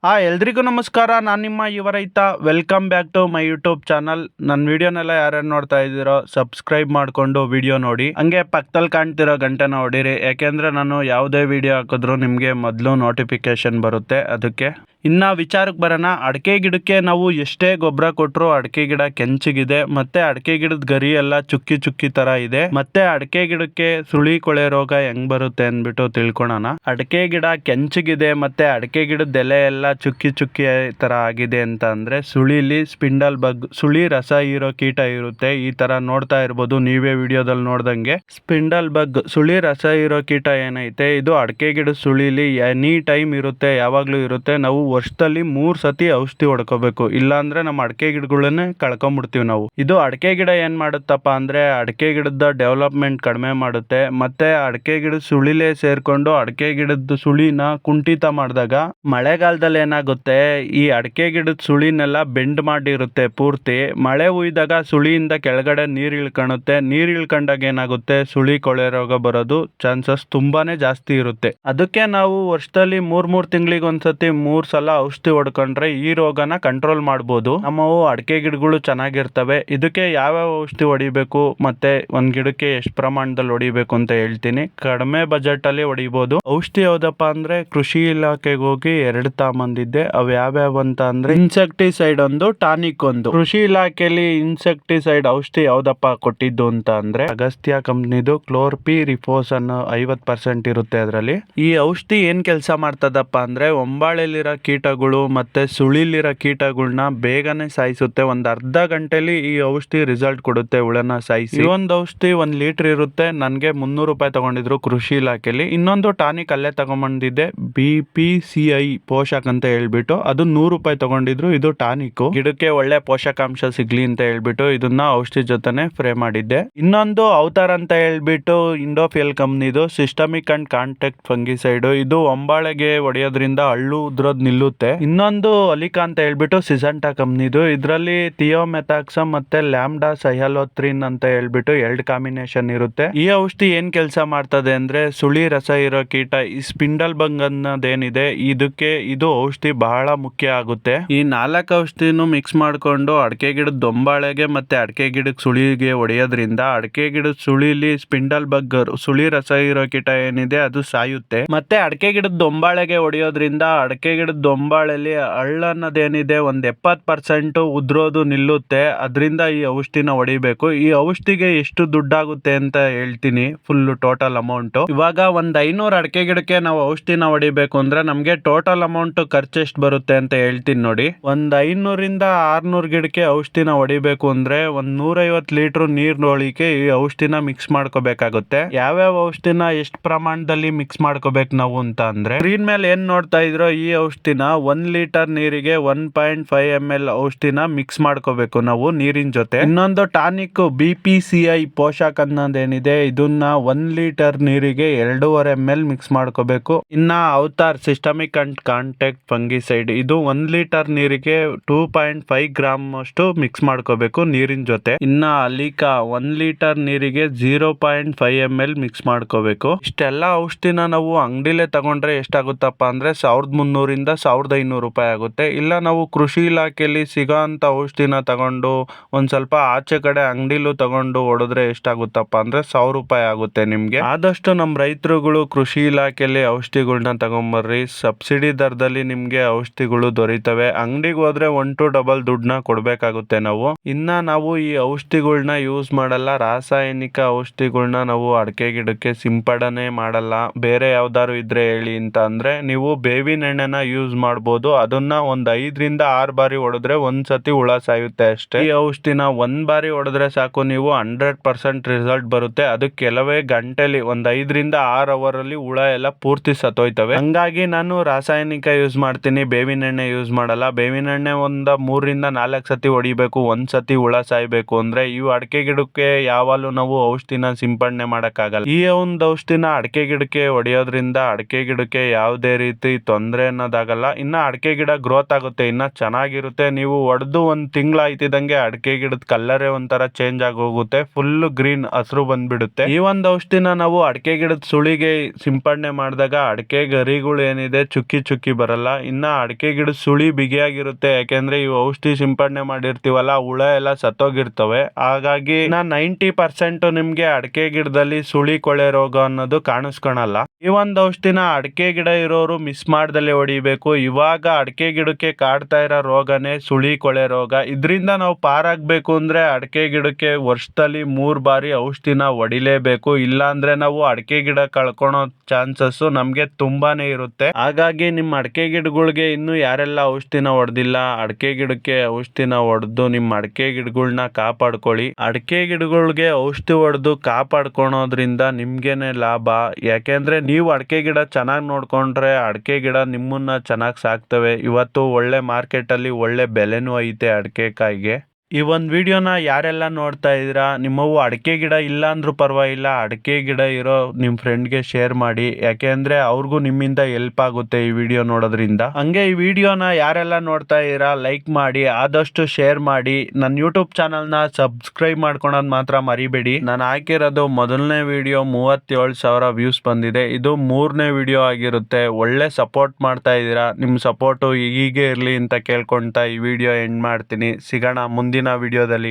ಎಲ್ರಿಗೂ ನಮಸ್ಕಾರ. ನಾನು ನಿಮ್ಮ ಯುವ ರೈತ. Welcome back to my YouTube channel. ನನ್ನ ವಿಡಿಯೋನೆಲ್ಲ ಯಾರ್ಯಾರು ನೋಡ್ತಾ ಇದ್ದೀರೋ ಸಬ್ಸ್ಕ್ರೈಬ್ ಮಾಡಿಕೊಂಡು ವಿಡಿಯೋ ನೋಡಿ, ಹಂಗೆ ಪಕ್ಕದಲ್ಲಿ ಕಾಣ್ತಿರೋ ಗಂಟೆನ ಹೊಡೀರಿ. ಯಾಕೆಂದರೆ ನಾನು ಯಾವುದೇ ವಿಡಿಯೋ ಹಾಕಿದ್ರು ನಿಮಗೆ ಮೊದಲು ನೋಟಿಫಿಕೇಶನ್ ಬರುತ್ತೆ. ಅದಕ್ಕೆ ಇನ್ನು ವಿಚಾರಕ್ಕೆ ಬರೋಣ. ಅಡಿಕೆ ಗಿಡಕ್ಕೆ ನಾವು ಎಷ್ಟೇ ಗೊಬ್ಬರ ಕೊಟ್ಟರು ಅಡಿಕೆ ಗಿಡ ಕೆಂಚಿಗಿದೆ, ಮತ್ತೆ ಅಡಿಕೆ ಗಿಡದ ಗರಿ ಎಲ್ಲ ಚುಕ್ಕಿ ಚುಕ್ಕಿ ತರ ಇದೆ. ಮತ್ತೆ ಅಡಿಕೆ ಗಿಡಕ್ಕೆ ಸುಳಿ ಕೊಳೆ ರೋಗ ಹೆಂಗ್ ಬರುತ್ತೆ ಅಂದ್ಬಿಟ್ಟು ತಿಳ್ಕೊಳೋಣ. ಅಡಿಕೆ ಗಿಡ ಕೆಂಚಿಗಿದೆ ಮತ್ತೆ ಅಡಿಕೆ ಗಿಡದ ಎಲೆ ಎಲ್ಲ ಚುಕ್ಕಿ ಚುಕ್ಕಿ ತರ ಆಗಿದೆ ಅಂತ ಅಂದ್ರೆ ಸುಳಿಲಿ ಸ್ಪಿಂಡಲ್ ಬಗ್, ಸುಳಿ ರಸ ಹೀರೋ ಕೀಟ ಇರುತ್ತೆ. ಈ ತರ ನೋಡ್ತಾ ಇರ್ಬೋದು ನೀವೇ ವಿಡಿಯೋದಲ್ಲಿ ನೋಡ್ದಂಗೆ. ಸ್ಪಿಂಡಲ್ ಬಗ್, ಸುಳಿ ರಸ ಹೀರೋ ಕೀಟ ಏನೈತೆ ಇದು ಅಡಿಕೆ ಗಿಡದ ಸುಳಿಲಿ ಎನಿ ಟೈಮ್ ಇರುತ್ತೆ, ಯಾವಾಗ್ಲೂ ಇರುತ್ತೆ. ನಾವು ವರ್ಷದಲ್ಲಿ 3 ಸತಿ ಔಷಧಿ ಹೊಡ್ಕೋಬೇಕು, ಇಲ್ಲಾಂದ್ರೆ ನಮ್ಮ ಅಡಿಕೆ ಗಿಡಗಳನ್ನೇ ಕಳ್ಕೊಂಡ್ಬಿಡ್ತೀವಿ ನಾವು. ಇದು ಅಡಿಕೆ ಗಿಡ ಏನ್ ಮಾಡುತ್ತಪ್ಪ ಅಂದ್ರೆ ಅಡಿಕೆ ಗಿಡದ ಡೆವಲಪ್ಮೆಂಟ್ ಕಡಿಮೆ ಮಾಡುತ್ತೆ. ಮತ್ತೆ ಅಡಿಕೆ ಗಿಡದ ಸುಳಿಲೇ ಸೇರ್ಕೊಂಡು ಅಡಿಕೆ ಗಿಡದ ಸುಳಿನ ಕುಂಠಿತ ಮಾಡಿದಾಗ ಮಳೆಗಾಲದಲ್ಲಿ ಏನಾಗುತ್ತೆ, ಈ ಅಡಿಕೆ ಗಿಡದ ಸುಳಿನೆಲ್ಲ ಬೆಂಡ್ ಮಾಡಿರುತ್ತೆ ಪೂರ್ತಿ. ಮಳೆ ಹುಯ್ದಾಗ ಸುಳಿಯಿಂದ ಕೆಳಗಡೆ ನೀರ್ ಇಳ್ಕೊಳುತ್ತೆ. ನೀರ್ ಇಳ್ಕೊಂಡಾಗ ಏನಾಗುತ್ತೆ, ಸುಳಿ ಕೊಳೆ ರೋಗ ಬರೋದು ಚಾನ್ಸಸ್ ತುಂಬಾನೇ ಜಾಸ್ತಿ ಇರುತ್ತೆ. ಅದಕ್ಕೆ ನಾವು ವರ್ಷದಲ್ಲಿ 3 ತಿಂಗಳಿಗೆ ಒಂದ್ಸತಿ 3 ಸಲ ಔಷಧಿ ಹೊಡ್ಕೊಂಡ್ರೆ ಈ ರೋಗನ ಕಂಟ್ರೋಲ್ ಮಾಡ್ಬೋದು. ನಮ್ಮವು ಅಡಿಕೆ ಗಿಡಗಳು ಚೆನ್ನಾಗಿರ್ತವೆ. ಇದಕ್ಕೆ ಯಾವ್ಯಾವ ಔಷಧಿ ಹೊಡಿಬೇಕು ಮತ್ತೆ ಒಂದ್ ಗಿಡಕ್ಕೆ ಎಷ್ಟು ಪ್ರಮಾಣದಲ್ಲಿ ಹೊಡಿಬೇಕು ಅಂತ ಹೇಳ್ತೀನಿ. ಕಡಿಮೆ ಬಜೆಟ್ ಅಲ್ಲಿ ಹೊಡಿಬಹುದು. ಔಷಧಿ ಯಾವ್ದಪ್ಪ ಅಂದ್ರೆ ಕೃಷಿ ಇಲಾಖೆಗೆ ಹೋಗಿ 2 ತಗೊಂಬಂದಿದ್ದೆ. ಅವು ಯಾವ್ಯಾವ ಅಂತ ಅಂದ್ರೆ ಇನ್ಸೆಕ್ಟಿಸೈಡ್ ಒಂದು, ಟಾನಿಕ್ ಒಂದು. ಕೃಷಿ ಇಲಾಖೆಯಲ್ಲಿ ಇನ್ಸೆಕ್ಟಿಸೈಡ್ ಔಷಧಿ ಯಾವ್ದಪ್ಪ ಕೊಟ್ಟಿದ್ದು ಅಂತ ಅಂದ್ರೆ ಅಗಸ್ತ್ಯ ಕಂಪ್ನಿದು ಕ್ಲೋರ್ಪಿ ರಿಫೋಸ್ ಅನ್ನೋ 50% ಇರುತ್ತೆ ಅದರಲ್ಲಿ. ಈ ಔಷಧಿ ಏನ್ ಕೆಲಸ ಮಾಡ್ತದಪ್ಪ ಅಂದ್ರೆ ಒಂಬಾಳೆಲಿರೋ ಕೀಟಗಳು ಮತ್ತೆ ಸುಳಿಲಿರೋ ಕೀಟಗಳನ್ನ ಬೇಗನೆ ಸಾಯಿಸುತ್ತೆ. ಒಂದ್ ಅರ್ಧ ಗಂಟೆಲಿ ಈ ಔಷಧಿ ರಿಸಲ್ಟ್ ಕೊಡುತ್ತೆ ಹುಳನ ಸಾಯಿಸಿ. ಒಂದು ಔಷಧಿ 1 ಲೀಟರ್ ಇರುತ್ತೆ. ನನ್ಗೆ 300 ರೂಪಾಯಿ ತಗೊಂಡಿದ್ರು ಕೃಷಿ ಇಲಾಖೆಯಲ್ಲಿ. ಇನ್ನೊಂದು ಟಾನಿಕ್ ಅಲ್ಲೇ ತಗೊಂಡ್ಬಂದಿದ್ದೆ, BPCI ಪೋಷಕ್ ಅಂತ ಹೇಳ್ಬಿಟ್ಟು, ಅದು 100 ರೂಪಾಯಿ ತಗೊಂಡಿದ್ರು. ಇದು ಟಾನಿಕ್, ಗಿಡಕ್ಕೆ ಒಳ್ಳೆ ಪೋಷಕಾಂಶ ಸಿಗ್ಲಿ ಅಂತ ಹೇಳ್ಬಿಟ್ಟು ಇದನ್ನ ಔಷಧಿ ಜೊತೆನೆ ಫ್ರೇ ಮಾಡಿದ್ದೆ. ಇನ್ನೊಂದು ಅವತಾರ್ ಅಂತ ಹೇಳ್ಬಿಟ್ಟು ಇಂಡೋಫಿಲ್ ಕಂಪ್ನಿದು ಸಿಸ್ಟಮಿಕ್ ಅಂಡ್ ಕಾಂಟ್ಯಾಕ್ಟ್ ಫಂಗಿಸೈಡ್. ಇದು ಒಂಬಾಳೆಗೆ ಹೊಡೆಯೋದ್ರಿಂದ ಹಳ್ಳು ಉದ್ರೋದ್ ನಿಲ್ಲುತ್ತೆ. ಇನ್ನೊಂದು ಅಲಿಕಾ ಅಂತ ಹೇಳ್ಬಿಟ್ಟು ಸಿಸಂಟಾ ಕಂಪ್ನಿದು. ಇದರಲ್ಲಿ ಥಿಯೋಮೆಥಾಕ್ಸಮ್ ಮತ್ತೆ ಲ್ಯಾಂಬ್ಡಾ ಸೈಹಲೋತ್ರಿನ್ ಅಂತ ಹೇಳ್ಬಿಟ್ಟು 2 ಕಾಂಬಿನೇಷನ್ ಇರುತ್ತೆ. ಈ ಔಷಧಿ ಏನ್ ಕೆಲಸ ಮಾಡ್ತದೆ ಅಂದ್ರೆ ಸುಳಿ ರಸ ಇರೋ ಕೀಟ, ಈ ಸ್ಪಿಂಡಲ್ ಬಂಗ್ ಅನ್ನೋದೇನಿದೆ ಇದಕ್ಕೆ ಇದು ಔಷಧಿ ಬಹಳ ಮುಖ್ಯ ಆಗುತ್ತೆ. ಈ 4 ಔಷಧಿನೂ ಮಿಕ್ಸ್ ಮಾಡ್ಕೊಂಡು ಅಡಿಕೆ ಗಿಡದ ದೊಂಬಾಳೆಗೆ ಮತ್ತೆ ಅಡಿಕೆ ಗಿಡದ ಸುಳಿಗೆ ಹೊಡೆಯೋದ್ರಿಂದ ಅಡಿಕೆ ಗಿಡದ ಸುಳಿಲಿ ಸ್ಪಿಂಡಲ್ ಬಗ್, ಸುಳಿ ರಸ ಇರೋ ಕೀಟ ಏನಿದೆ ಅದು ಸಾಯುತ್ತೆ. ಮತ್ತೆ ಅಡಿಕೆ ಗಿಡದ ದೊಂಬಾಳೆಗೆ ಹೊಡೆಯೋದ್ರಿಂದ ಅಡಿಕೆ ಗಿಡದ ದೊಂಬಾಳೆಲಿ ಹಳ್ಳನ್ನೋದೇನಿದೆ ಒಂದ್ 70% ಉದ್ರೋದು ನಿಲ್ಲುತ್ತೆ. ಅದರಿಂದ ಈ ಔಷಧಿನ ಹೊಡಿಬೇಕು. ಈ ಔಷಧಿಗೆ ಎಷ್ಟು ದುಡ್ಡಾಗುತ್ತೆ ಅಂತ ಹೇಳ್ತೀನಿ, ಫುಲ್ ಟೋಟಲ್ ಅಮೌಂಟ್. ಇವಾಗ ಒಂದ್ 500 ಅಡಿಕೆ ಗಿಡಕ್ಕೆ ನಾವು ಔಷಧಿನ ಹೊಡಿಬೇಕು ಅಂದ್ರೆ ನಮ್ಗೆ ಟೋಟಲ್ ಅಮೌಂಟ್ ಖರ್ಚು ಎಷ್ಟು ಬರುತ್ತೆ ಅಂತ ಹೇಳ್ತೀನಿ ನೋಡಿ. ಒಂದ್ 500ರಿಂದ 600 ಗಿಡಕ್ಕೆ ಔಷಧಿನ ಹೊಡಿಬೇಕು ಅಂದ್ರೆ ಒಂದ್ 150 ಲೀಟರ್ ನೀರ್ನೊಳಿಕೆ ಈ ಔಷಧಿನ ಮಿಕ್ಸ್ ಮಾಡ್ಕೋಬೇಕಾಗುತ್ತೆ. ಯಾವ್ಯಾವ ಔಷಧಿನ ಎಷ್ಟು ಪ್ರಮಾಣದಲ್ಲಿ ಮಿಕ್ಸ್ ಮಾಡ್ಕೋಬೇಕು ನಾವು ಅಂತ ಅಂದ್ರೆ ಸ್ಕ್ರೀನ್ ಮೇಲೆ ಏನ್ ನೋಡ್ತಾ ಇದ್ರೋ ಈ ಔಷಧಿನ 1 ಲೀಟರ್ ನೀರಿಗೆ 1.5 ml ಔಷಧಿನ ಮಿಕ್ಸ್ ಮಾಡ್ಕೋಬೇಕು ನಾವು ನೀರಿನ ಜೊತೆ. ಇನ್ನೊಂದು ಟಾನಿಕ್ BPCI ಪೋಷಕ್ ಅನ್ನೋದೇನಿದೆ ಇದನ್ನ 1 ಲೀಟರ್ ನೀರಿಗೆ 2.5 ml ಮಿಕ್ಸ್ ಮಾಡ್ಕೋಬೇಕು. ಇನ್ನ avatar systemic and contact fungicide, ಇದು 1 ಲೀಟರ್ ನೀರಿಗೆ 2.5 ಗ್ರಾಮ್ ಅಷ್ಟು ಮಿಕ್ಸ್ ಮಾಡ್ಕೋಬೇಕು ನೀರಿನ ಜೊತೆ. ಇನ್ನ ಅಲಿಕಾ 1 ಲೀಟರ್ ನೀರಿಗೆ 0.5 ml ಮಿಕ್ಸ್ ಮಾಡ್ಕೋಬೇಕು. ಇಷ್ಟೆಲ್ಲ ಔಷಧಿನ ನಾವು ಅಂಗಡಿಲೇ ತಗೊಂಡ್ರೆ ಎಷ್ಟಾಗುತ್ತಪ್ಪ ಅಂದ್ರೆ 1300ರಿಂದ 1500 ರೂಪಾಯಿ ಆಗುತ್ತೆ. ಇಲ್ಲ ನಾವು ಕೃಷಿ ಇಲಾಖೆಯಲ್ಲಿ ಸಿಗೋ ಅಂತ ಔಷಧಿನ ತಗೊಂಡು ಒಂದ್ ಸ್ವಲ್ಪ ಆಚೆ ಕಡೆ ಅಂಗಡಿಲೂ ತಗೊಂಡು ಹೊಡೆದ್ರೆ ಎಷ್ಟಾಗುತ್ತಪ್ಪ ಅಂದ್ರೆ 1000 ರೂಪಾಯಿ ಆಗುತ್ತೆ ನಿಮ್ಗೆ. ಆದಷ್ಟು ನಮ್ ರೈತರುಗಳು ಕೃಷಿ ಇಲಾಖೆಯಲ್ಲಿ ಔಷಧಿಗಳನ್ನ ತಗೊಂಬರ್ರಿ. ಸಬ್ಸಿಡಿ ದರದಲ್ಲಿ ನಿಮ್ಗೆ ಔಷಧಿಗಳು ದೊರೀತವೆ. ಅಂಗಡಿಗೆ ಹೋದ್ರೆ 1 to ಡಬಲ್ ದುಡ್ಡನ್ನ ಕೊಡ್ಬೇಕಾಗುತ್ತೆ ನಾವು. ಇನ್ನ ನಾವು ಈ ಔಷಧಿಗಳನ್ನ ಯೂಸ್ ಮಾಡಲ್ಲ, ರಾಸಾಯನಿಕ ಔಷಧಿಗಳನ್ನ ನಾವು ಅಡಿಕೆ ಗಿಡಕ್ಕೆ ಸಿಂಪಡಣೆ ಮಾಡಲ್ಲ. ಬೇರೆ ಯಾವ್ದಾರು ಇದ್ರೆ ಹೇಳಿ ಅಂತ ಅಂದ್ರೆ ನೀವು ಬೇವಿನ ಎಣ್ಣೆನ ಯೂಸ್ ಮಾಡ್ಬೋದು. ಅದನ್ನ ಒಂದ್ 5ರಿಂದ 6 ಬಾರಿ ಹೊಡೆದ್ರೆ ಒಂದ್ಸತಿ ಹುಳ ಸಾಯುತ್ತೆ ಅಷ್ಟೇ. ಈ ಔಷಧಿನ 1 ಬಾರಿ ಹೊಡೆದ್ರೆ ಸಾಕು, ನೀವು 100% ರಿಸಲ್ಟ್ ಬರುತ್ತೆ. ಅದು ಕೆಲವೇ ಗಂಟೆಲಿ ಒಂದ್ 5ರಿಂದ 6 ಅವರ್ ಅಲ್ಲಿ ಹುಳ ಎಲ್ಲ ಪೂರ್ತಿ ಸತ್ತೋಯ್ತವೆ. ಹಂಗಾಗಿ ನಾನು ರಾಸಾಯನಿಕ ಯೂಸ್ ಮಾಡ್ತೀನಿ, ಬೇವಿನ ಎಣ್ಣೆ ಯೂಸ್ ಮಾಡಲ್ಲ. ಬೇವಿನ ಎಣ್ಣೆ ಒಂದ 3ರಿಂದ 4 ಸತಿ ಹೊಡಿಬೇಕು ಒಂದ್ಸತಿ ಹುಳ ಸಾಯ್ಬೇಕು ಅಂದ್ರೆ. ಇವು ಅಡಿಕೆ ಗಿಡಕ್ಕೆ ಯಾವಾಗಲೂ ನಾವು ಔಷಧಿನ ಸಿಂಪಡಣೆ ಮಾಡಕ್ಕಾಗಲ್ಲ. ಈ ಒಂದು ಔಷಧಿನ ಅಡಿಕೆ ಗಿಡಕ್ಕೆ ಹೊಡೆಯೋದ್ರಿಂದ ಅಡಿಕೆ ಗಿಡಕ್ಕೆ ಯಾವುದೇ ರೀತಿ ತೊಂದರೆ ಅನ್ನೋದಾಗಲ್ಲ. ಇರಲ್ಲ. ಇನ್ನ ಅಡಿಕೆ ಗಿಡ ಗ್ರೋತ್ ಆಗುತ್ತೆ, ಇನ್ನ ಚೆನ್ನಾಗಿರುತ್ತೆ. ನೀವು ಹೊಡೆದು ಒಂದು ತಿಂಗಳು ಆಯ್ತಿದಂಗೆ ಅಡಿಕೆ ಗಿಡದ ಕಲ್ಲರೇ ಒಂಥರ ಚೇಂಜ್ ಆಗಿ ಹೋಗುತ್ತೆ, ಫುಲ್ ಗ್ರೀನ್ ಹಸಿರು ಬಂದ್ಬಿಡುತ್ತೆ. ಈ ಒಂದು ಔಷಧಿನ ನಾವು ಅಡಿಕೆ ಗಿಡದ ಸುಳಿಗೆ ಸಿಂಪಡಣೆ ಮಾಡಿದಾಗ ಅಡಿಕೆ ಗರಿಗಳು ಏನಿದೆ ಚುಕ್ಕಿ ಚುಕ್ಕಿ ಬರಲ್ಲ. ಇನ್ನ ಅಡಿಕೆ ಗಿಡದ ಸುಳಿ ಬಿಗಿಯಾಗಿರುತ್ತೆ, ಯಾಕೆಂದ್ರೆ ಈ ಔಷಧಿ ಸಿಂಪಡಣೆ ಮಾಡಿರ್ತೀವಲ್ಲ, ಹುಳ ಎಲ್ಲ ಸತ್ತೋಗಿರ್ತವೆ. ಹಾಗಾಗಿ 90% ನಿಮ್ಗೆ ಅಡಿಕೆ ಗಿಡದಲ್ಲಿ ಸುಳಿ ಕೊಳೆ ರೋಗ ಅನ್ನೋದು ಕಾಣಿಸ್ಕೊಳಲ್ಲ. ಈ ಒಂದು ಔಷಧಿನ ಅಡಿಕೆ ಗಿಡ ಇರೋರು ಮಿಸ್ ಮಾಡ್ದಲೇ ಹೊಡಿಬೇಕು. ಇವಾಗ ಅಡಿಕೆ ಗಿಡಕ್ಕೆ ಕಾಡ್ತಾ ಇರೋ ರೋಗನೇ ಸುಳಿ ಕೊಳೆ ರೋಗ. ಇದರಿಂದ ನಾವು ಪಾರಾಗಬೇಕು ಅಂದ್ರೆ ಅಡಿಕೆ ಗಿಡಕ್ಕೆ ವರ್ಷದಲ್ಲಿ 3 ಬಾರಿ ಔಷಧಿನ ಹೊಡಿಲೇಬೇಕು. ಇಲ್ಲ ಅಂದ್ರೆ ನಾವು ಅಡಿಕೆ ಗಿಡ ಕಳ್ಕೊಳೋ ಚಾನ್ಸಸ್ ನಮ್ಗೆ ತುಂಬಾನೇ ಇರುತ್ತೆ. ಹಾಗಾಗಿ ನಿಮ್ಮ ಅಡಿಕೆ ಗಿಡಗಳಿಗೆ ಇನ್ನು ಯಾರೆಲ್ಲ ಔಷಧಿನ ಹೊಡೆದಿಲ್ಲ, ಅಡಿಕೆ ಗಿಡಕ್ಕೆ ಔಷಧಿನ ಹೊಡೆದು ನಿಮ್ಮ ಅಡಿಕೆ ಗಿಡಗಳನ್ನ ಕಾಪಾಡ್ಕೊಳ್ಳಿ. ಅಡಿಕೆ ಗಿಡಗಳಿಗೆ ಔಷಧಿ ಹೊಡೆದು ಕಾಪಾಡ್ಕೊಳೋದ್ರಿಂದ ನಿಮ್ಗೇನೆ ಲಾಭ. ಯಾಕೆಂದ್ರೆ ನೀವು ಅಡಿಕೆ ಗಿಡ ಚೆನ್ನಾಗಿ ನೋಡ್ಕೊಂಡ್ರೆ ಅಡಿಕೆ ಗಿಡ ನಿಮ್ಮನ್ನ ಚೆನ್ನಾಗಿ ಸಾಕ್ತವೆ. ಇವತ್ತು ಒಳ್ಳೆ ಮಾರ್ಕೆಟ್ ಅಲ್ಲಿ ಒಳ್ಳೆ ಬೆಲೆನೂ ಐತೆ ಅಡಿಕೆ ಕಾಯಿಗೆ. ಈ ಒಂದು ವಿಡಿಯೋನ ಯಾರೆಲ್ಲ ನೋಡ್ತಾ ಇದ್ದೀರಾ, ನಿಮ್ಮವು ಅಡಿಕೆ ಗಿಡ ಇಲ್ಲ ಅಂದ್ರೂ ಪರವಾಗಿಲ್ಲ, ಅಡಿಕೆ ಗಿಡ ಇರೋ ನಿಮ್ಮ ಫ್ರೆಂಡ್ಗೆ ಶೇರ್ ಮಾಡಿ. ಯಾಕೆಂದ್ರೆ ಅವ್ರಿಗೂ ನಿಮ್ಮಿಂದ ಹೆಲ್ಪ್ ಆಗುತ್ತೆ ಈ ವಿಡಿಯೋ ನೋಡೋದ್ರಿಂದ. ಹಂಗೆ ಈ ವಿಡಿಯೋನ ಯಾರೆಲ್ಲ ನೋಡ್ತಾ ಇದ್ದೀರಾ ಲೈಕ್ ಮಾಡಿ, ಆದಷ್ಟು ಶೇರ್ ಮಾಡಿ. ನನ್ನ ಯೂಟ್ಯೂಬ್ ಚಾನಲ್ನ ಸಬ್ಸ್ಕ್ರೈಬ್ ಮಾಡ್ಕೊಳೋದು ಮಾತ್ರ ಮರಿಬೇಡಿ. ನಾನು ಹಾಕಿರೋದು ಮೊದಲನೇ ವಿಡಿಯೋ 37,000 ವ್ಯೂಸ್ ಬಂದಿದೆ. ಇದು 3ನೇ ವಿಡಿಯೋ ಆಗಿರುತ್ತೆ. ಒಳ್ಳೆ ಸಪೋರ್ಟ್ ಮಾಡ್ತಾ ಇದ್ದೀರಾ, ನಿಮ್ಮ ಸಪೋರ್ಟು ಹೀಗೆ ಇರಲಿ ಅಂತ ಕೇಳ್ಕೊಳ್ತಾ ಈ ವಿಡಿಯೋ ಎಂಡ್ ಮಾಡ್ತೀನಿ. ಸಿಗೋಣ ಮುಂದಿನ ವಿಡಿಯೋದಲ್ಲಿ.